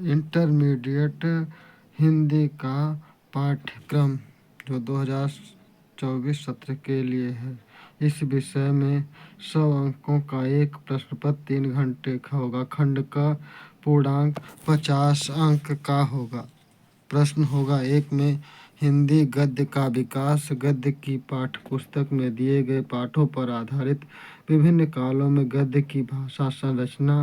Intermediate Hindi का पाठ्यक्रम जो 2024 सत्र के लिए है। इस विषय में 100 अंकों का एक प्रश्न पत्र 3 घंटे का होगा। खंड का पूर्णांक 50 अंक का होगा। प्रश्न होगा 1 में हिंदी गद्य का विकास। गद्य की पाठ्यपुस्तक में दिए गए पाठों पर आधारित विभिन्न कालों में गद्य की भाषा संरचना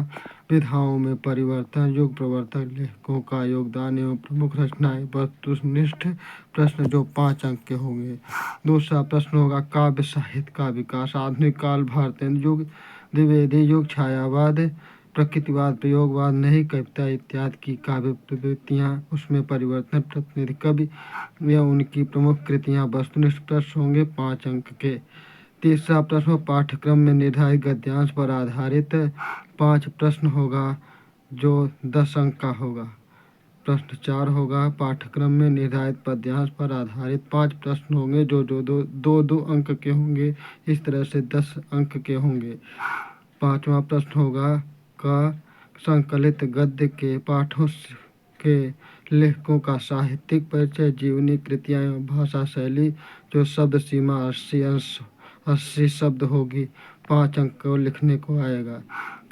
विधाओं में परिवर्तन, युग प्रवर्तक लेखकों का योगदान एवं प्रमुख रचनाएं। वस्तुनिष्ठ प्रश्न जो 5 अंक के होंगे। दूसरा प्रश्न होगा काव्य साहित्य का विकास। आधुनिक काल, भारतेंद्र युग, द्विवेदी युग, छायावाद, प्रकृतिवाद, प्रयोगवाद, नई कविता इत्यादि की काव्य प्रवृत्तियाँ, उसमें परिवर्तन, प्रतिनिधि कवि या उनकी प्रमुख कृतियाँ। वस्तुनिष्ठ प्रश्न होंगे 5 अंक के। तीसरा प्रश्न पाठ्यक्रम में निर्धारित गद्यांश पर आधारित 5 प्रश्न होगा जो 10 अंक का होगा। प्रश्न 4 होगा पाठ्यक्रम में निर्धारित पद्यांश पर आधारित 5 प्रश्न होंगे जो दो अंक के होंगे। इस तरह से 10 अंक के होंगे। पांचवा प्रश्न होगा का संकलित गद्य के पाठों के लेखकों का साहित्यिक परिचय, जीवनी, कृतियाँ एवं भाषा शैली जो शब्द सीमा 80 शब्द होगी। 5 अंक को लिखने को आएगा।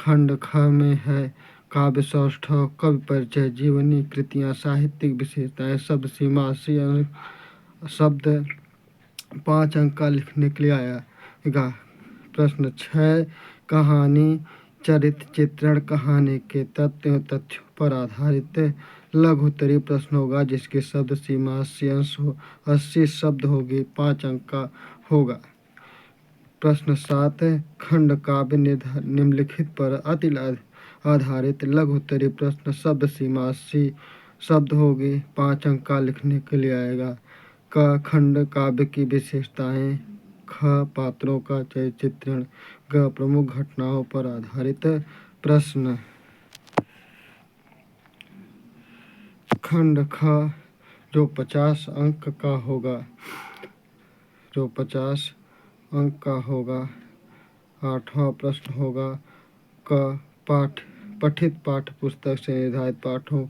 खंड ख में है काव्य सौष्ठव, कवि परिचय, जीवनी, कृतियाँ, साहित्यिक विशेषताएं, शब्द सीमा 80 शब्द। 5 अंक का लिखने के लिए आएगा। प्रश्न 6 कहानी चरित्र चित्रण कहानी के तथ्यों पर आधारित लघु उत्तरीय प्रश्न होगा जिसकी शब्द सीमा 80 शब्द होगी। 5 अंक का होगा। प्रश्न 7 खंड काव्य निम्नलिखित पर अति आधारित लघु उत्तरीय प्रश्न, शब्द सीमा 80 शब्द होगी। 5 अंक का लिखने के लिए आएगा। क खंड काव्य की विशेषताएं। ख पात्रों का चित्रण। ग प्रमुख घटनाओं पर आधारित प्रश्न। खंड ख जो 50 अंक का होगा, जो 50 अंक का होगा। 8वां प्रश्न होगा क पठित पाठ्य पुस्तक से निर्धारित पाठों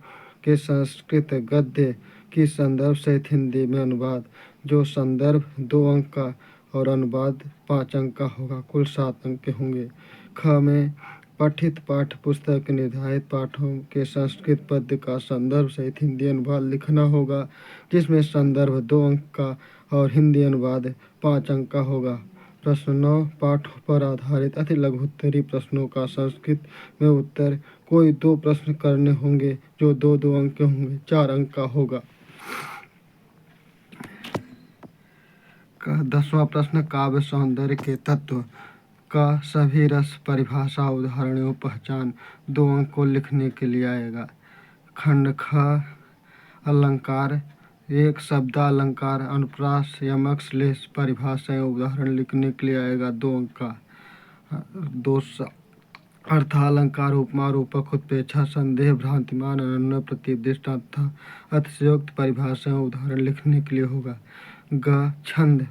के संस्कृत गद्य की संदर्भ सहित हिंदी में अनुवाद जो संदर्भ 2 अंक का और अनुवाद 5 अंक का होगा। कुल 7 अंक के होंगे। ख में पठित पाठ्य पुस्तक के निर्धारित पाठों के संस्कृत पद्य का संदर्भ सहित हिंदी अनुवाद लिखना होगा जिसमें संदर्भ 2 अंक का और हिंदी अनुवाद 5 अंक का होगा। प्रश्न 9 पाठों पर आधारित अति लघु उत्तरीय प्रश्नों का संस्कृत में उत्तर। कोई 2 प्रश्न करने होंगे जो 2 अंक के होंगे। 4 अंक का होगा। 10वां प्रश्न काव्य सौंदर्य के तत्व का सभी रस परिभाषा उदाहरण एवं पहचान। 2 अंक को लिखने के लिए आएगा। खंड ख अलंकार। 1 शब्दालंकार, अनुप्रास, यमक, श्लेष परिभाषा एवं उदाहरण लिखने के लिए आएगा। 2 अंक का। 2 अर्थालंकार, उपमा, रूपक, उत्प्रेक्षा, संदेह, भ्रांतिमान, अनन्य, प्रतीक, दृष्टांत, अतिशयोक्त परिभाषा एवं उदाहरण लिखने के लिए होगा। ग छंद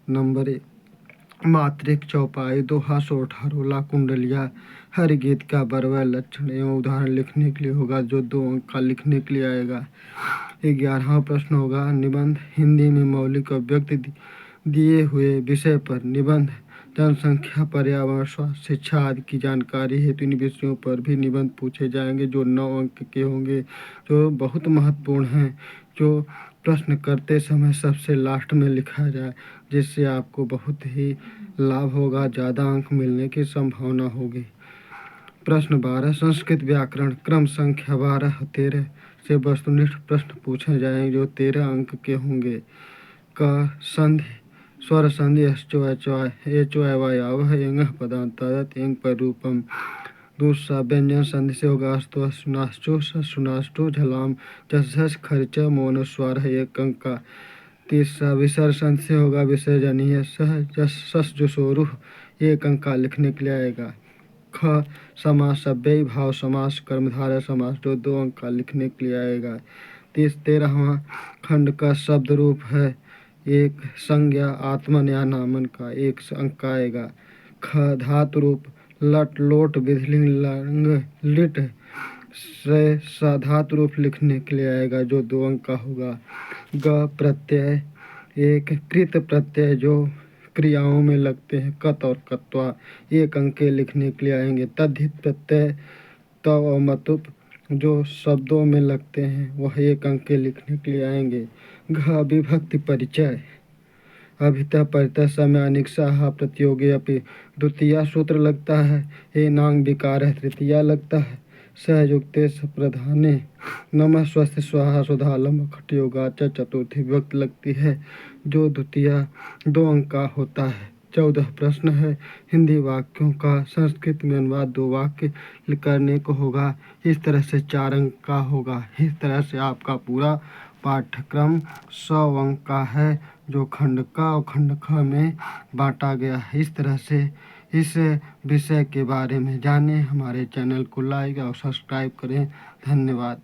नंबर 1 मात्रिक, चौपाई, दोहा, सोरठा, रोला, कुंडलिया, हरिगीत का बरवा लक्षण एवं उदाहरण लिखने के लिए होगा जो 2 अंक का लिखने के लिए आएगा। 11वां प्रश्न होगा निबंध। हिंदी में मौलिक अव्यक्त दिए हुए विषय पर निबंध जनसंख्या, पर्यावरण, स्वास्थ्य, शिक्षा आदि की जानकारी हेतु इन विषयों पर भी निबंध पूछे जाएंगे जो 9 अंक के होंगे जो बहुत महत्वपूर्ण हैं, जो प्रश्न करते समय सबसे लास्ट में लिखा जाए जिससे आपको बहुत ही लाभ होगा, ज़्यादा अंक मिलने की संभावना होगी। प्रश्न 12 संस्कृत व्याकरण क्रम संख्या 12-13 से वस्तुनिष्ठ प्रश्न पूछे जाएंगे जो 13 अंक के होंगे। क संधि स्वर संधि एचो एंग पदांत एंग पर रूपम। दूसरा व्यंजन संधि से होगा अस्तु सुनाष्टु सुनाष्टु झलाम झस खर्च मौन स्वर है 1 अंक का। तीसरा विसर्ग संधि से होगा विसर्जनीय सह जस जोसोरु 1 अंक का लिखने के लिए आएगा। ख समास अव्ययी भाव समास कर्मधारय समास जो 2 अंक का लिखने के लिए आएगा। 13वां खंड का शब्द रूप है 1 संज्ञा आत्मन या नामन का 1 अंक का आएगा। ख धातु रूप लट लोट विधिलिंग लंग लिट से साधातु रूप लिखने के लिए आएगा जो 2 अंक का होगा। ग प्रत्यय एक कृत प्रत्यय जो क्रियाओं में लगते हैं कत और कत्वा 1 अंक के लिखने के लिए आएंगे। तद्धित प्रत्यय तव और मतुप जो शब्दों में लगते हैं वह 1 अंक के लिखने के लिए आएंगे। घ विभक्ति परिचय अभितः परितः समय अनिक्साह प्रतियोगी अपि द्वितीया सूत्र लगता है। एनांग विकार है तृतीया लगता है। सहयुक्ते प्रधाने नमः स्वस्ति स्वाहा सुधा लंब खटयोगा चतुर्थी विभक्ति लगती है जो द्वितीया 2 अंक का होता है। 14 प्रश्न है। हिंदी वाक्यों का संस्कृत में अनुवाद 2 वाक्य करने को होगा। इस तरह से 4 अंक का होगा। इस तरह से आपका पूरा पाठ्यक्रम 100 अंक का है जो खंड क और खंड ख में बांटा गया है। इस तरह से इस विषय के बारे में जानें। हमारे चैनल को लाइक और सब्सक्राइब करें। धन्यवाद।